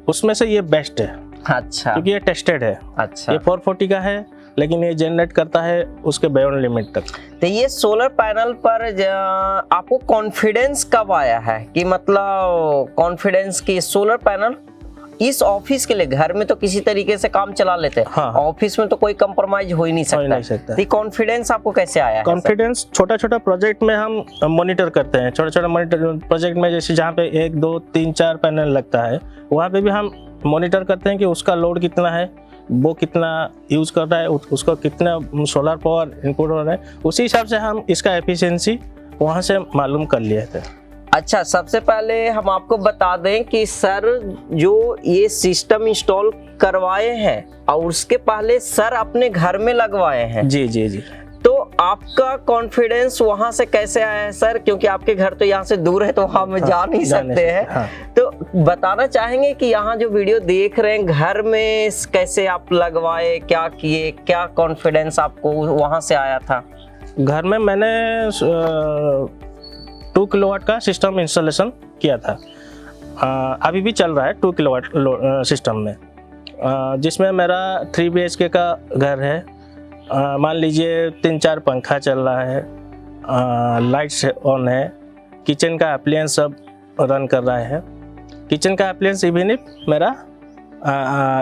Speaker 1: उसमें से ये बेस्ट है।
Speaker 2: अच्छा,
Speaker 1: क्योंकि ये टेस्टेड है।
Speaker 2: अच्छा,
Speaker 1: ये 440 का है, लेकिन ये जनरेट करता है उसके बियॉन्ड लिमिट तक।
Speaker 2: तो ये सोलर पैनल पर आपको कॉन्फिडेंस कब आया है कि मतलब कॉन्फिडेंस कि सोलर पैनल इस ऑफिस के लिए, घर में तो किसी तरीके से काम चला लेते हैं,
Speaker 1: हाँ।
Speaker 2: ऑफिस में तो कोई कंप्रोमाइज हो ही नहीं सकता। तो कॉन्फिडेंस आपको कैसे आया है?
Speaker 1: कॉन्फिडेंस छोटा छोटा प्रोजेक्ट में हम मॉनिटर करते हैं। छोटा छोटा मॉनिटर प्रोजेक्ट में जैसे जहाँ पे 1 2 3 4 पैनल लगता है, वहाँ पे भी हम मॉनिटर करते हैं कि उसका लोड कितना है, वो कितना यूज़ कर रहा है, उसको कितना सोलर पावर इनपुट हो रहा है, उसी हिसाब से हम इसका एफिशिएंसी वहाँ से मालूम कर लिए थे।
Speaker 2: अच्छा, सबसे पहले हम आपको बता दें कि सर जो ये सिस्टम इंस्टॉल करवाए हैं और उसके पहले सर अपने घर में लगवाए हैं।
Speaker 1: जी जी जी।
Speaker 2: तो आपका कॉन्फिडेंस वहां से कैसे आया है सर? क्योंकि आपके घर तो यहाँ से दूर है तो हम जा नहीं सकते हैं।
Speaker 1: हाँ।
Speaker 2: तो बताना चाहेंगे कि यहाँ जो वीडियो देख रहे हैं, घर में कैसे आप लगवाए, क्या किए, क्या कॉन्फिडेंस आपको वहां से आया था?
Speaker 1: घर में मैंने 2 किलोवाट का सिस्टम इंस्टॉलेशन किया था। अभी भी चल रहा है 2 किलोवाट सिस्टम में, जिसमें मेरा 3 BHK का घर है। मान लीजिए 3-4 पंखा चल रहा है, लाइट्स ऑन है, किचन का अप्लायंस सब रन कर रहा है। किचन का अप्लायंस इवन मेरा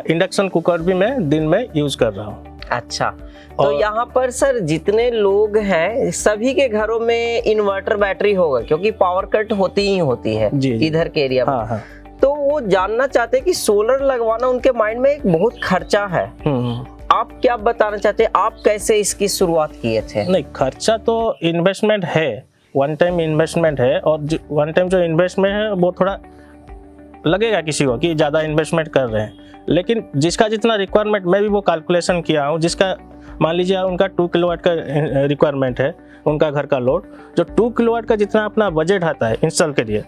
Speaker 1: इंडक्शन कुकर भी मैं दिन में यूज़ कर रहा हूँ।
Speaker 2: अच्छा, तो यहाँ पर सर जितने लोग हैं सभी के घरों में इन्वर्टर बैटरी होगा, क्योंकि पावर कट होती ही होती है इधर के एरिया में।
Speaker 1: हाँ।
Speaker 2: तो वो जानना चाहते हैं कि सोलर लगवाना उनके माइंड में एक बहुत खर्चा है। आप क्या बताना चाहते हैं, आप कैसे इसकी शुरुआत किए थे?
Speaker 1: नहीं, खर्चा तो इन्वेस्टमेंट है, वन टाइम इन्वेस्टमेंट है, और वन टाइम जो इन्वेस्टमेंट है वो थोड़ा लगेगा किसी को कि ज़्यादा इन्वेस्टमेंट कर रहे हैं, लेकिन जिसका जितना रिक्वायरमेंट, मैं भी वो कैलकुलेशन किया हूँ, जिसका मान लीजिए उनका 2 किलोवाट का रिक्वायरमेंट है, उनका घर का लोड, जो 2 किलोवाट का जितना अपना बजट आता है इंस्टॉल के लिए,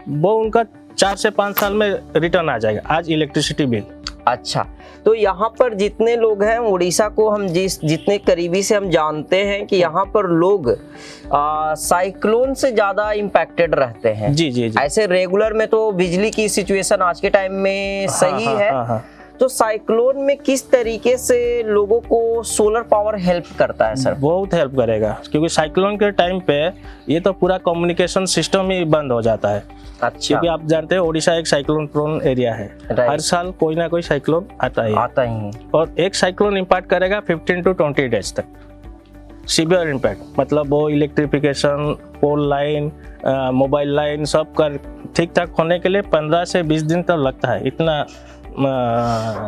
Speaker 1: वो उनका 4 से 5 साल में रिटर्न आ जाएगा आज इलेक्ट्रिसिटी बिल।
Speaker 2: अच्छा, तो यहाँ पर जितने लोग हैं उड़ीसा को हम जितने करीबी से हम जानते हैं कि यहाँ पर लोग साइक्लोन से ज़्यादा इम्पैक्टेड रहते हैं।
Speaker 1: जी जी जी।
Speaker 2: ऐसे रेगुलर में तो बिजली की सिचुएशन आज के टाइम में सही है। तो साइक्लोन में किस तरीके से लोगों को सोलर पावर हेल्प करता है सर? बहुत
Speaker 1: हेल्प करेगा, क्योंकि साइक्लोन के टाइम पे ये तो पूरा कम्युनिकेशन सिस्टम ही बंद हो जाता है।
Speaker 2: अच्छा।
Speaker 1: क्योंकि आप जानते हैं ओडिशा एक साइक्लोन प्रोन एरिया है, हर साल कोई ना कोई साइक्लोन आता ही, और एक साइक्लोन इम्पैक्ट करेगा 15 to 20 डेज तक, सीवियर इम्पैक्ट। मतलब वो इलेक्ट्रिफिकेशन, पोल लाइन, मोबाइल लाइन सब कर ठीक ठाक होने के लिए 15 से 20 दिन तक लगता है, इतना।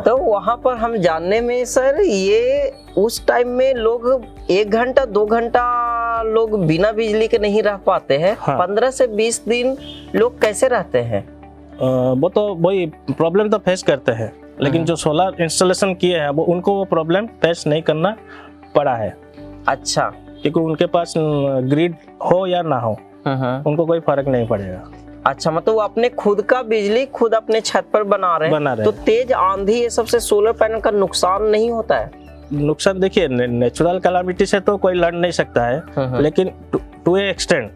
Speaker 2: तो वहाँ पर हम जानने में सर, ये उस टाइम में लोग 1 घंटा 2 घंटा लोग बिना बिजली के नहीं रह पाते हैं। हाँ। 15 से 20 दिन लोग कैसे रहते हैं?
Speaker 1: वो तो वही प्रॉब्लम तो फेस करते हैं, लेकिन जो सोलर इंस्टॉलेशन किए हैं वो उनको वो प्रॉब्लम फेस नहीं करना पड़ा है।
Speaker 2: अच्छा,
Speaker 1: क्योंकि उनके पास ग्रिड हो या ना हो, उनको कोई फर्क नहीं पड़ेगा।
Speaker 2: अच्छा, मतलब वो अपने खुद का बिजली खुद अपने छत पर बना रहे हैं। तो तेज आंधी ये सबसे सोलर पैनल का नुकसान नहीं होता है?
Speaker 1: नुकसान देखिए, नेचुरल कैलामिटी से तो कोई लड़ नहीं सकता है, लेकिन टू ए एक्सटेंट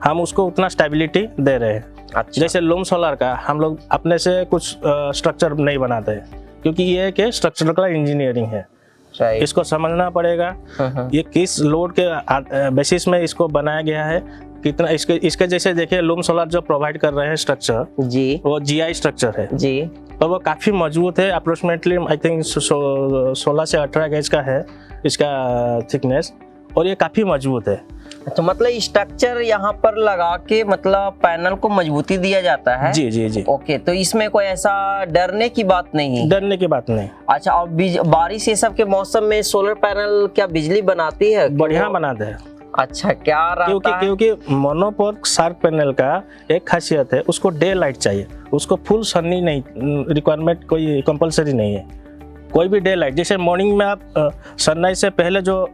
Speaker 1: हम उसको उतना स्टेबिलिटी दे रहे हैं। अच्छा। जैसे लूम सोलर का हम लोग अपने से कुछ स्ट्रक्चर नहीं बनाते हैं, क्योंकि ये कि स्ट्रक्चरल का इंजीनियरिंग है, इसको समझना पड़ेगा ये किस लोड के बेसिस में इसको बनाया गया है, कितना इसके जैसे देखिए लूम सोलर जो प्रोवाइड कर रहे हैं स्ट्रक्चर जी, वो GI स्ट्रक्चर है जी, और वो काफ़ी मजबूत है। अप्रोक्सीमेटली आई थिंक 16 से 18 गेज का है इसका थिकनेस, और ये काफ़ी मजबूत है।
Speaker 2: तो मतलब स्ट्रक्चर यहाँ पर लगा के मतलब पैनल को मजबूती दिया जाता है?
Speaker 1: जी जी जी।
Speaker 2: ओके, तो इसमें कोई ऐसा डरने की बात नहीं है?
Speaker 1: डरने की बात नहीं।
Speaker 2: अच्छा, और बारिश ये सब के मौसम में सोलर पैनल क्या बिजली बनाती है?
Speaker 1: बढ़िया बनाते हैं।
Speaker 2: अच्छा, क्या रहता है?
Speaker 1: क्योंकि मोनोपोल शार्क पैनल का एक खासियत है, उसको डे लाइट चाहिए, उसको फुल सनी नहीं, रिक्वायरमेंट कोई कंपलसरी नहीं है। कोई भी डे लाइट, जैसे मॉर्निंग में आप सनराइज से पहले जो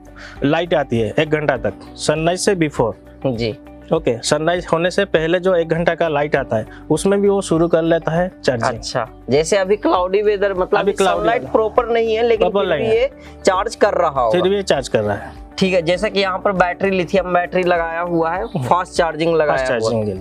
Speaker 1: लाइट आती है 1 घंटा तक, सनराइज से बिफोर जी, ओके, सनराइज होने से पहले जो 1 घंटा का लाइट आता है उसमें भी वो शुरू कर लेता है चार्जिंग।
Speaker 2: अच्छा, जैसे अभी क्लाउडी वेदर, मतलब सनलाइट प्रॉपर नहीं है, लेकिन फिर भी ये चार्ज कर रहा होगा।
Speaker 1: फिर भी चार्ज कर रहा है। ठीक
Speaker 2: है, जैसा कि यहाँ पर बैटरी लिथियम बैटरी लगाया हुआ है, फास्ट चार्जिंग लगाया हुआ है।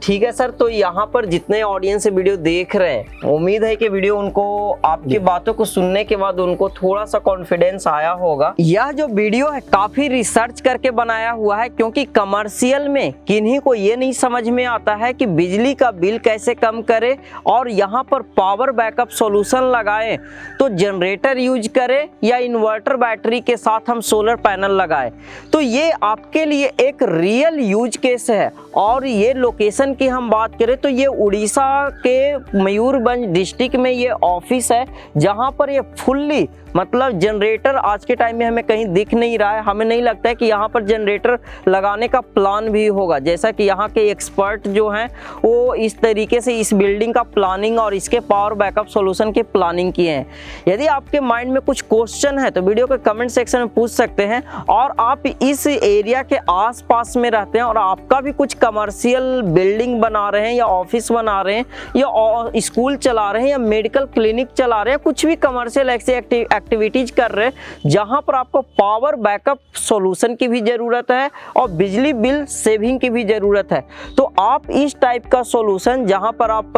Speaker 2: ठीक है सर, तो यहाँ पर जितने ऑडियंस से वीडियो देख रहे हैं, उम्मीद है कि वीडियो उनको आपकी बातों को सुनने के बाद उनको थोड़ा सा कॉन्फिडेंस आया होगा। यह जो वीडियो है काफी रिसर्च करके बनाया हुआ है, क्योंकि कमर्शियल में किन्हीं को ये नहीं समझ में आता है कि बिजली का बिल कैसे कम करे और यहाँ पर पावर बैकअप सॉल्यूशन लगाएं तो जनरेटर यूज करें या इन्वर्टर बैटरी के साथ हम सोलर पैनल लगाएं। तो ये आपके लिए एक रियल यूज केस है। और ये लोकेशन की हम बात करें तो ये उड़ीसा के मयूरभंज डिस्ट्रिक्ट में ये ऑफिस है, जहां पर ये फुल्ली मतलब जनरेटर आज के टाइम में हमें कहीं दिख नहीं रहा है। हमें नहीं लगता है कि यहाँ पर जनरेटर लगाने का प्लान भी होगा, जैसा कि यहाँ के एक्सपर्ट जो हैं वो इस तरीके से इस बिल्डिंग का प्लानिंग और इसके पावर बैकअप सॉल्यूशन की प्लानिंग किए हैं। यदि आपके माइंड में कुछ क्वेश्चन है तो वीडियो के कमेंट सेक्शन में पूछ सकते हैं। और आप इस एरिया के आसपास में रहते हैं और आपका भी कुछ कमर्शियल बिल्डिंग बना रहे हैं या ऑफिस बना रहे हैं या स्कूल चला रहे हैं या मेडिकल क्लिनिक चला रहे हैं, कुछ भी कमर्शियल ऐसी एक्टिविटीज कर रहे हैं जहां पर आपको पावर बैकअप सॉल्यूशन की भी जरूरत है और बिजली बिल सेविंग की भी जरूरत है, तो आप इस टाइप का सॉल्यूशन जहां पर आप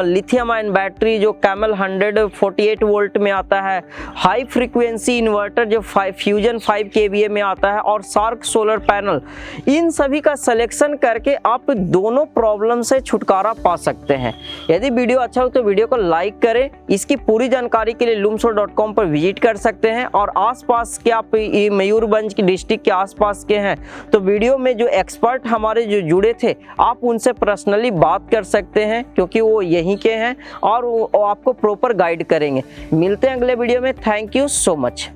Speaker 2: लिथियम आयन बैटरी जो कैमल 148 वोल्ट में आता है, हाई फ्रीक्वेंसी इन्वर्टर जो फ्यूजन 5 kVA में आता है और सार्क सोलर पैनल, इन सभी का सिलेक्शन करके आप दोनों प्रॉब्लम से छुटकारा पा सकते हैं। यदि वीडियो अच्छा हो तो वीडियो को लाइक करें। इसकी पूरी जानकारी के लिए lumsolar.com पर विजिट कर सकते हैं। और आसपास के आप मयूरभंज की डिस्ट्रिक्ट के आसपास के हैं तो वीडियो में जो एक्सपर्ट हमारे जो जुड़े थे आप उनसे पर्सनली बात कर सकते हैं, क्योंकि वो यहीं के हैं और वो आपको प्रॉपर गाइड करेंगे। मिलते हैं अगले वीडियो में। Thank you so much.